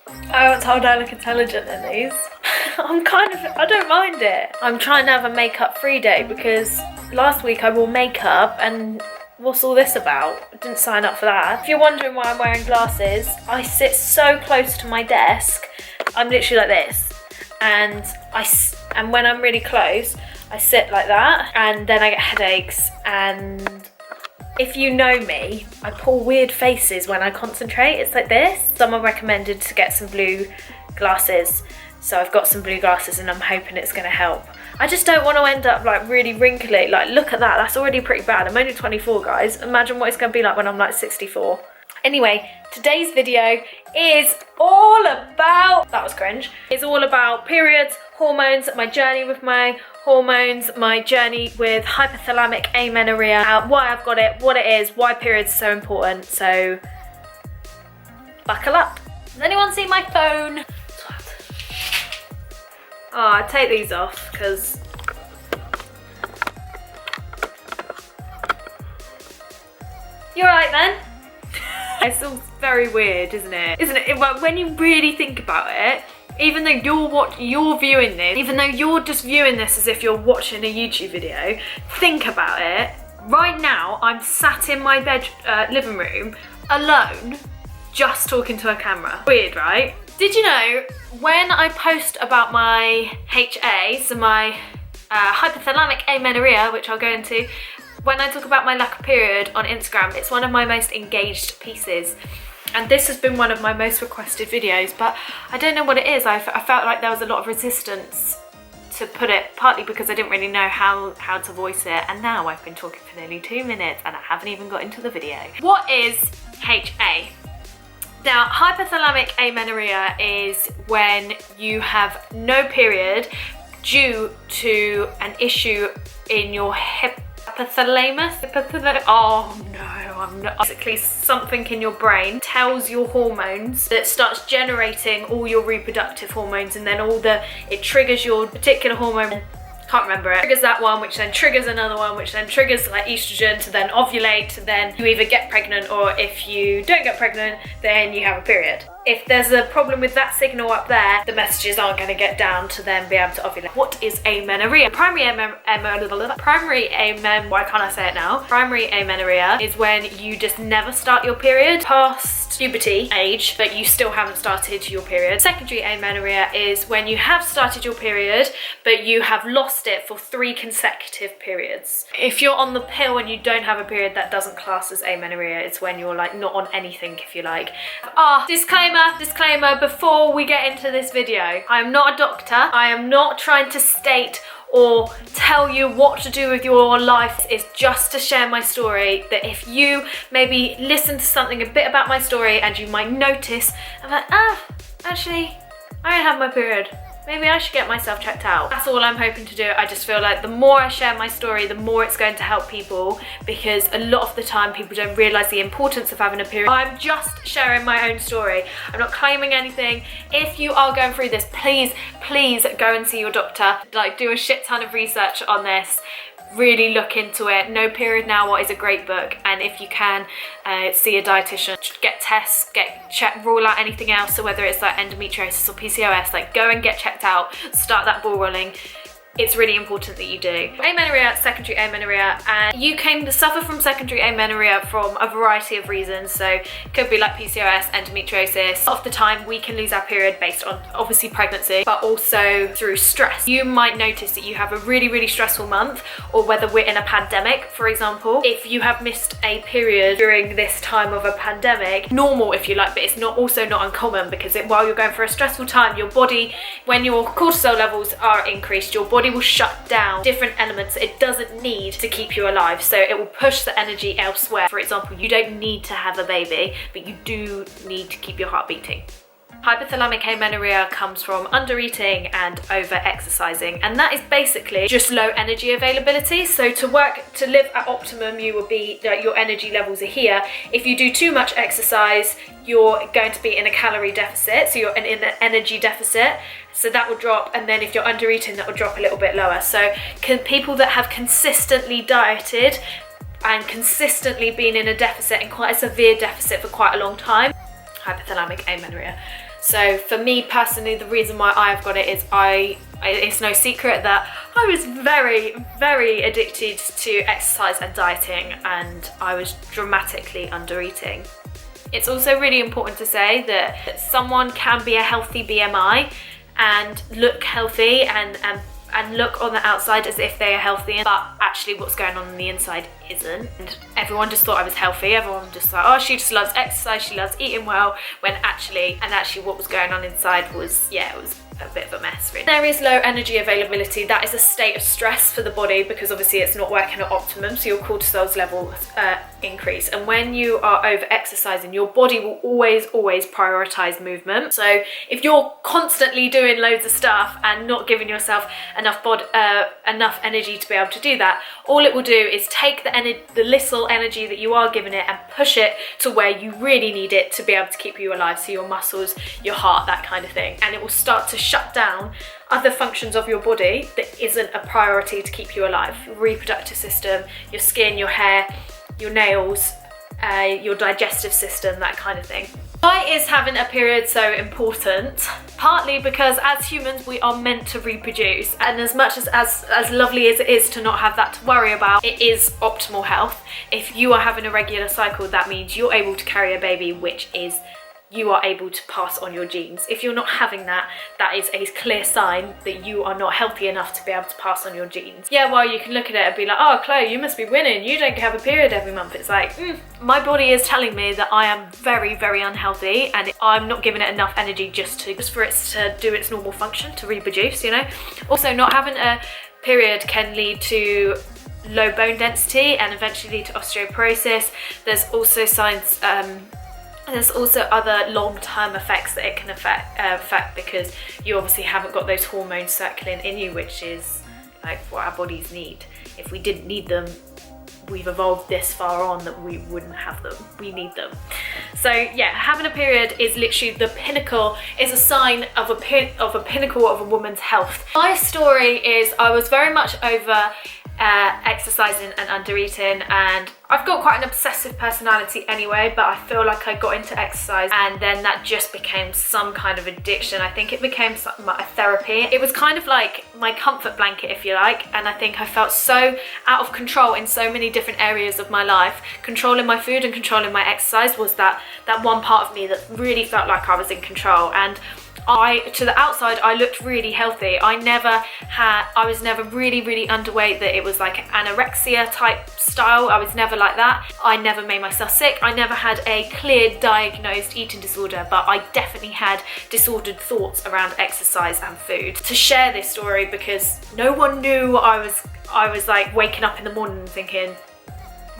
I got told I look intelligent in these. I don't mind it. I'm trying to have a makeup free day because last week I wore makeup and what's all this about? I didn't sign up for that. If you're wondering why I'm wearing glasses, I sit so close to my desk. I'm literally like this. And when I'm really close, I sit like that and then I get headaches. And if you know me, I pull weird faces when I concentrate. It's like this. Someone recommended to get some blue glasses. So I've got some blue glasses and I'm hoping it's gonna help. I just don't want to end up like really wrinkly. Like, look at that, that's already pretty bad. I'm only 24, guys. Imagine what it's gonna be like when I'm like 64. Anyway, today's video is all about, that was cringe. It's all about periods, hormones, my journey with my hormones, my journey with hypothalamic amenorrhea, why I've got it, what it is, why periods are so important. So, buckle up. Does anyone see my phone? Oh, I take these off because you're right then. It's all very weird, isn't it? Isn't it? Well, when you really think about it, even though you're viewing this, even though you're just viewing this as if you're watching a YouTube video, think about it. Right now, I'm sat in my living room alone, just talking to a camera. Weird, right? Did you know, when I post about my HA, so my hypothalamic amenorrhea, which I'll go into, when I talk about my lack of period on Instagram, it's one of my most engaged pieces. And this has been one of my most requested videos, but I don't know what it is. I felt like there was a lot of resistance to put it, partly because I didn't really know how to voice it, and now I've been talking for nearly 2 minutes and I haven't even got into the video. What is HA? Now, hypothalamic amenorrhea is when you have no period due to an issue in your hypothalamus. Oh no, I'm not. Basically, something in your brain tells your hormones that starts generating all your reproductive hormones, and then it triggers your particular hormone. Can't remember it. Triggers that one, which then triggers another one, which then triggers like estrogen to then ovulate, to then you either get pregnant, or if you don't get pregnant, then you have a period. If there's a problem with that signal up there, the messages aren't going to get down to then be able to ovulate. What is amenorrhea? Primary amenorrhea is when you just never start your period past puberty age, but you still haven't started your period. Secondary amenorrhea is when you have started your period, but you have lost it for 3 consecutive periods. If you're on the pill and you don't have a period, that doesn't class as amenorrhea. It's when you're like not on anything, if you like. Disclaimer before we get into this video. I am not a doctor. I am not trying to state or tell you what to do with your life. It's just to share my story, that if you maybe listen to something a bit about my story and you might notice, I'm like, actually, I don't have my period. Maybe I should get myself checked out. That's all I'm hoping to do. I just feel like the more I share my story, the more it's going to help people, because a lot of the time people don't realise the importance of having a period. I'm just sharing my own story. I'm not claiming anything. If you are going through this, please go and see your doctor. Like, do a shit ton of research on this. Really look into it. No Period Now What is a great book, and if you can, see a dietitian, get tests, rule out anything else. So whether it's like endometriosis or PCOS, like go and get checked out, start that ball rolling. It's really important that you do. Amenorrhea, secondary amenorrhea, and you can suffer from secondary amenorrhea from a variety of reasons. So it could be like PCOS, endometriosis. A lot of the time we can lose our period based on obviously pregnancy, but also through stress. You might notice that you have a really stressful month, or whether we're in a pandemic, for example. If you have missed a period during this time of a pandemic, normal if you like, but it's also not uncommon, because while you're going through a stressful time, your body, when your cortisol levels are increased, your body will shut down different elements it doesn't need to keep you alive, so it will push the energy elsewhere. For example, you don't need to have a baby, but you do need to keep your heart beating. Hypothalamic amenorrhea comes from under-eating and over-exercising, and that is basically just low energy availability. So to live at optimum, you will be, your energy levels are here. If you do too much exercise, you're going to be in a calorie deficit, so you're in an energy deficit, so that will drop, and then if you're under-eating, that will drop a little bit lower. So people that have consistently dieted and consistently been in a deficit, and quite a severe deficit for quite a long time, hypothalamic amenorrhea. So for me personally, the reason why I've got it is it's no secret that I was very, very addicted to exercise and dieting, and I was dramatically under eating. It's also really important to say that someone can be a healthy BMI and look healthy and look on the outside as if they are healthy, but actually what's going on the inside isn't. And everyone just thought I was healthy. Everyone just like, oh, she just loves exercise, she loves eating well, when actually what was going on inside was, yeah, it was a bit of a mess really. There is low energy availability. That is a state of stress for the body because obviously it's not working at optimum, so your cortisol levels increase, and when you are over exercising, your body will always prioritize movement. So if you're constantly doing loads of stuff and not giving yourself enough energy to be able to do that, all it will do is take the little energy that you are giving it and push it to where you really need it to be able to keep you alive, so your muscles, your heart, that kind of thing, and it will start to shut down other functions of your body that isn't a priority to keep you alive. Your reproductive system, your skin, your hair, your nails, your digestive system, that kind of thing. Why is having a period so important? Partly because as humans we are meant to reproduce, and as much as lovely as it is to not have that to worry about, it is optimal health. If you are having a regular cycle, that means you're able to carry a baby, which is you are able to pass on your genes. If you're not having that, that is a clear sign that you are not healthy enough to be able to pass on your genes. Yeah, well, you can look at it and be like, oh, Chloe, you must be winning. You don't have a period every month. It's like, my body is telling me that I am very, very unhealthy and I'm not giving it enough energy just for it to do its normal function, to reproduce, you know? Also, not having a period can lead to low bone density and eventually lead to osteoporosis. There's also signs, there's also other long-term effects that it can affect because you obviously haven't got those hormones circling in you, which is like what our bodies need. If we didn't need them, we've evolved this far on that we wouldn't have them. We need them. So yeah, having a period is literally the pinnacle, is a sign of a pinnacle of a woman's health. My story is I was very much over exercising and under eating, and I've got quite an obsessive personality anyway, but I feel like I got into exercise and then that just became some kind of addiction. I think it became a therapy. It was kind of like my comfort blanket, if you like, and I think I felt so out of control in so many different areas of my life. Controlling my food and controlling my exercise was that one part of me that really felt like I was in control, and to the outside I looked really healthy. I was never really underweight, that it was like anorexia type style. I was never like that. I never made myself sick. I never had a clear diagnosed eating disorder, but I definitely had disordered thoughts around exercise and food. To share this story because no one knew I was like waking up in the morning and thinking,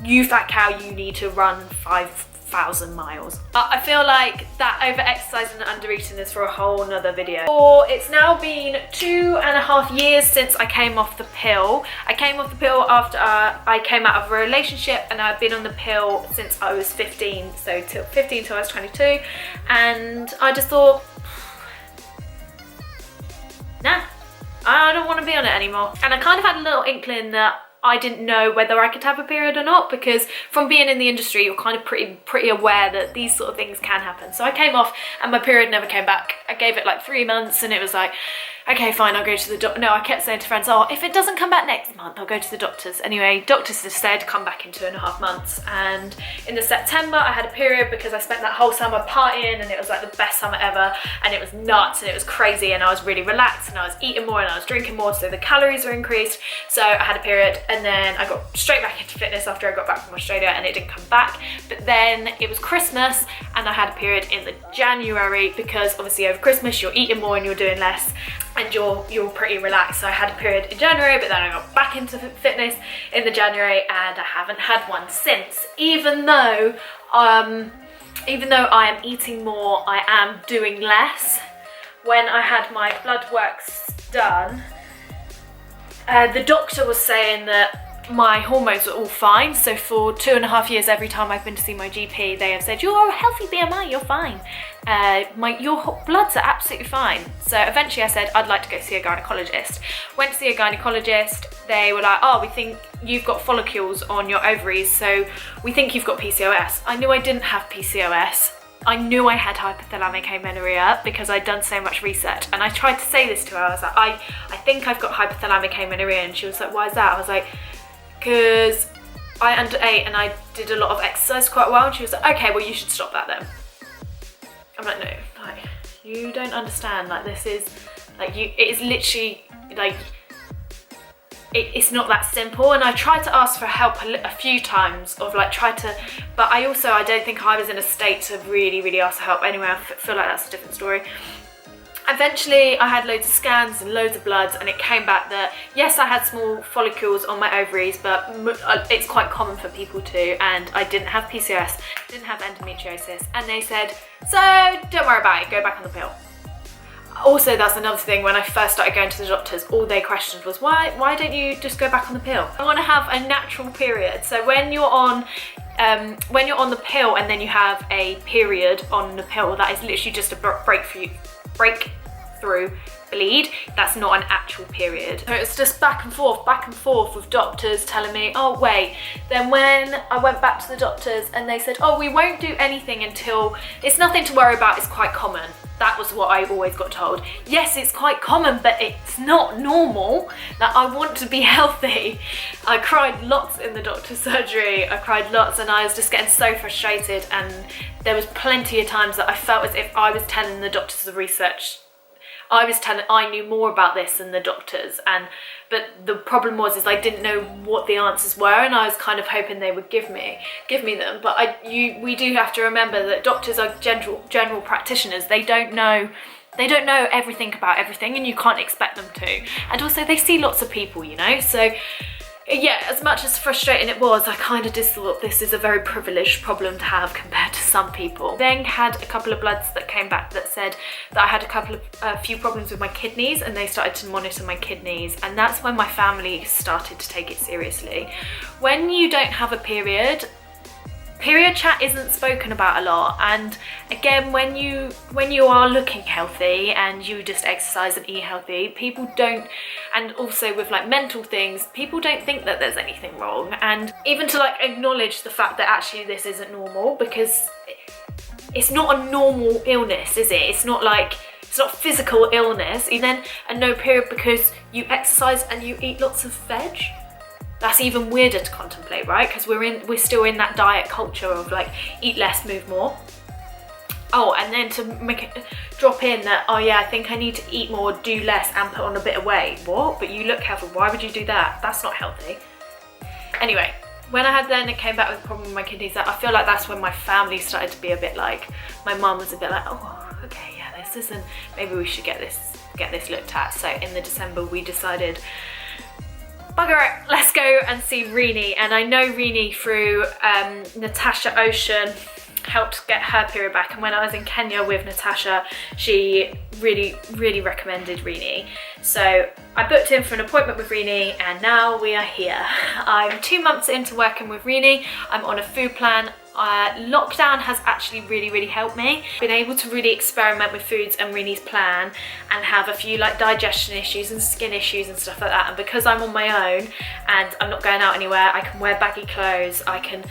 you fat cow, you need to run 5,000 miles. I feel like that over exercising and under eating is for a whole nother video. It's now been 2.5 years since I came off the pill. I came off the pill after I came out of a relationship, and I've been on the pill since I was 15, so till 15 till I was 22, and I just thought, nah, I don't want to be on it anymore. And I kind of had a little inkling that I didn't know whether I could have a period or not, because from being in the industry, you're kind of pretty aware that these sort of things can happen. So I came off and my period never came back. I gave it like 3 months and it was like, okay, fine, I'll go to the doctor. No, I kept saying to friends, oh, if it doesn't come back next month, I'll go to the doctors. Anyway, doctors just said come back in 2.5 months. And in the September, I had a period because I spent that whole summer partying, and it was like the best summer ever. And it was nuts and it was crazy, and I was really relaxed and I was eating more and I was drinking more, so the calories were increased. So I had a period, and then I got straight back into fitness after I got back from Australia, and it didn't come back. But then it was Christmas and I had a period in the January, because obviously over Christmas you're eating more and you're doing less, and you're pretty relaxed. So I had a period in January, but then I got back into fitness in the January, and I haven't had one since. Even though I am eating more, I am doing less. When I had my blood works done, the doctor was saying that my hormones are all fine. So for 2.5 years, every time I've been to see my GP, they have said, you're a healthy BMI, you're fine. Your bloods are absolutely fine. So eventually I said, I'd like to go see a gynecologist. Went to see a gynecologist. They were like, oh, we think you've got follicles on your ovaries, so we think you've got PCOS. I knew I didn't have PCOS, I knew I had hypothalamic amenorrhea because I'd done so much research, and I tried to say this to her. I was like, I think I've got hypothalamic amenorrhea, and she was like, why is that? I was like, because I underate and I did a lot of exercise quite well, and she was like, okay, well you should stop that then. I'm like, no, like, you don't understand, like this is, like it is literally, like, it's not that simple. And I tried to ask for help a few times, of like but I don't think I was in a state to really ask for help anyway. I feel like that's a different story. Eventually I had loads of scans and loads of bloods, and it came back that yes, I had small follicles on my ovaries, but it's quite common for people to, and I didn't have PCOS, didn't have endometriosis, and they said, so don't worry about it, go back on the pill. Also, that's another thing, when I first started going to the doctors, all they questioned was, why don't you just go back on the pill? I want to have a natural period. So when you're on the pill and then you have a period on the pill, that is literally just a breakthrough bleed. That's not an actual period. So it's just back and forth with doctors telling me, oh wait. Then when I went back to the doctors and they said, oh, we won't do anything until, it's nothing to worry about, it's quite common. That was what I always got told. Yes, it's quite common, but it's not normal. That I want to be healthy. I cried lots in the doctor's surgery. I cried lots, and I was just getting so frustrated, and there was plenty of times that I felt as if I was telling the doctors the research. I knew more about this than the doctors, but the problem was I didn't know what the answers were, and I was kind of hoping they would give me them. But we do have to remember that doctors are general practitioners. They don't know everything about everything, and you can't expect them to. And also they see lots of people, you know. So yeah, as much as frustrating it was, I kind of just thought this is a very privileged problem to have compared to some people. Then had a couple of bloods that came back that said that I had a few problems with my kidneys, and they started to monitor my kidneys, and that's when my family started to take it seriously. When you don't have a period chat isn't spoken about a lot, and again, when you are looking healthy and you just exercise and eat healthy, people don't, and also with like mental things, people don't think that there's anything wrong, and even to like acknowledge the fact that actually this isn't normal, because it's not a normal illness, is it? It's not physical illness, and then a no period because you exercise and you eat lots of veg. That's even weirder to contemplate, right? Because we're still in that diet culture of like eat less, move more. Oh, and then to make it drop in that, oh yeah, I think I need to eat more, do less, and put on a bit of weight. What? But you look healthy. Why would you do that? That's not healthy. Anyway, when it came back with a problem with my kidneys, I feel like that's when my family started to be a bit like, my mum was a bit like, oh, okay, yeah, this isn't, maybe we should get this looked at. So in the December, we decided, bugger it, let's go and see Rini. And I know Rini through Natasha Ocean, helped get her period back, and when I was in Kenya with Natasha, she really recommended Rini. So I booked in for an appointment with Rini, and now we are here. I'm 2 months into working with Rini. I'm on a food plan. Lockdown has actually really helped me. Been able to really experiment with foods and Rini's plan, and have a few like digestion issues and skin issues and stuff like that. And because I'm on my own and I'm not going out anywhere, I can wear baggy clothes. I can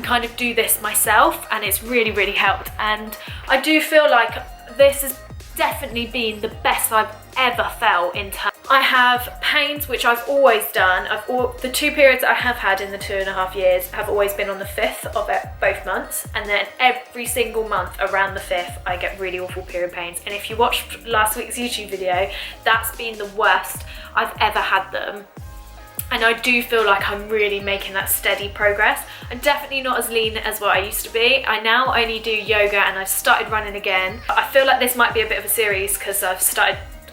kind of do this myself, and it's really helped. And I do feel like this has definitely been the best I've ever felt in terms. I have pains, which I've always done. The 2 periods I have had in the 2.5 years have always been on the 5th of both months, and then every single month around the 5th I get really awful period pains. And if you watched last week's YouTube video, that's been the worst I've ever had them. And I do feel like I'm really making that steady progress. I'm definitely not as lean as what I used to be. I now only do yoga, and I've started running again. I feel like this might be a bit of a series because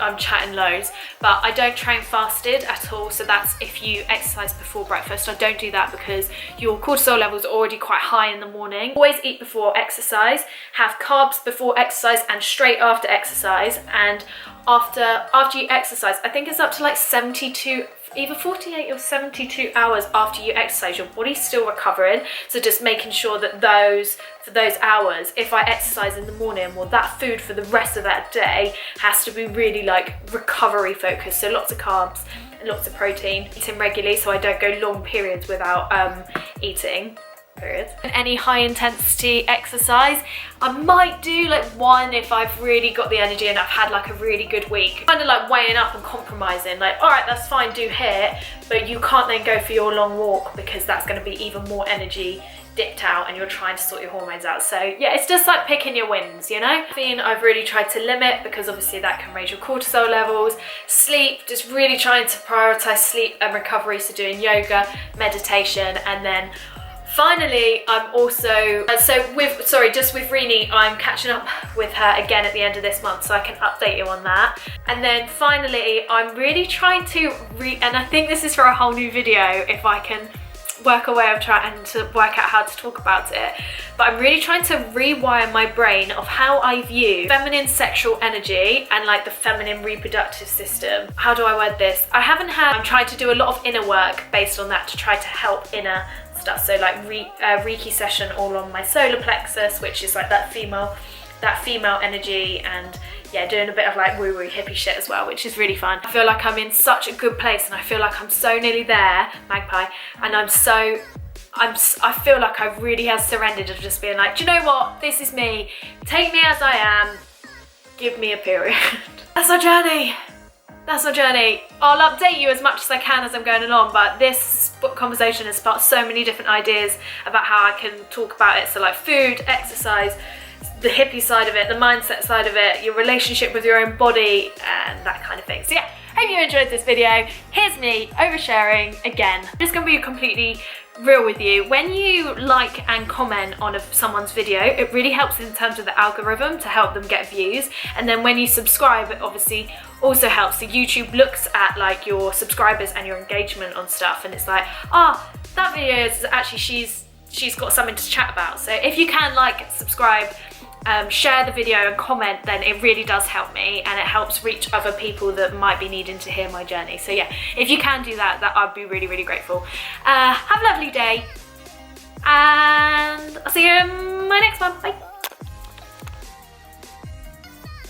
I'm chatting loads, but I don't train fasted at all. So that's if you exercise before breakfast. I don't do that because your cortisol levels are already quite high in the morning. Always eat before exercise, have carbs before exercise and straight after exercise. And after you exercise, I think it's up to like 48 or 72 hours after you exercise, your body's still recovering. So just making sure that for those hours, if I exercise in the morning, well, that food for the rest of that day has to be really like recovery focused. So lots of carbs and lots of protein. Eating regularly so I don't go long periods without eating. periods. And any high intensity exercise, I might do like one if I've really got the energy and I've had like a really good week. Kind of like weighing up and compromising, like, all right, that's fine, do HIIT, but you can't then go for your long walk because that's going to be even more energy dipped out and you're trying to sort your hormones out. So yeah, it's just like picking your wins, you know? Caffeine I've really tried to limit because obviously that can raise your cortisol levels. Sleep, just really trying to prioritize sleep and recovery, so doing yoga, meditation, and then finally, I'm also, just with Rini, I'm catching up with her again at the end of this month, so I can update you on that. And then finally, I'm really trying to and I think this is for a whole new video, if I can work a way of trying to work out how to talk about it, but I'm really trying to rewire my brain of how I view feminine sexual energy and like the feminine reproductive system. How do I word this? I'm trying to do a lot of inner work based on that to try to help inner stuff, so like Reiki session all on my solar plexus, which is like that female energy, and yeah, doing a bit of like woo-woo hippie shit as well, which is really fun. I feel like I'm in such a good place and I feel like I'm so nearly there, magpie, and I feel like I really have surrendered of just being like, do you know what, this is me, take me as I am, give me a period. That's our journey. That's our journey. I'll update you as much as I can as I'm going along, but this book conversation has sparked so many different ideas about how I can talk about it. So like food, exercise, the hippie side of it, the mindset side of it, your relationship with your own body, and that kind of thing. So yeah, hope you enjoyed this video. Here's me oversharing again. I'm just gonna be completely real with you. When you like and comment on someone's video, it really helps in terms of the algorithm to help them get views. And then when you subscribe, it obviously also helps. So YouTube looks at like your subscribers and your engagement on stuff, and it's like, ah, oh, that video is actually, she's got something to chat about. So if you can like, subscribe, share the video and comment, then it really does help me, and it helps reach other people that might be needing to hear my journey. So yeah, if you can do that, I'd be really, really grateful. Have a lovely day, and I'll see you in my next one. Bye.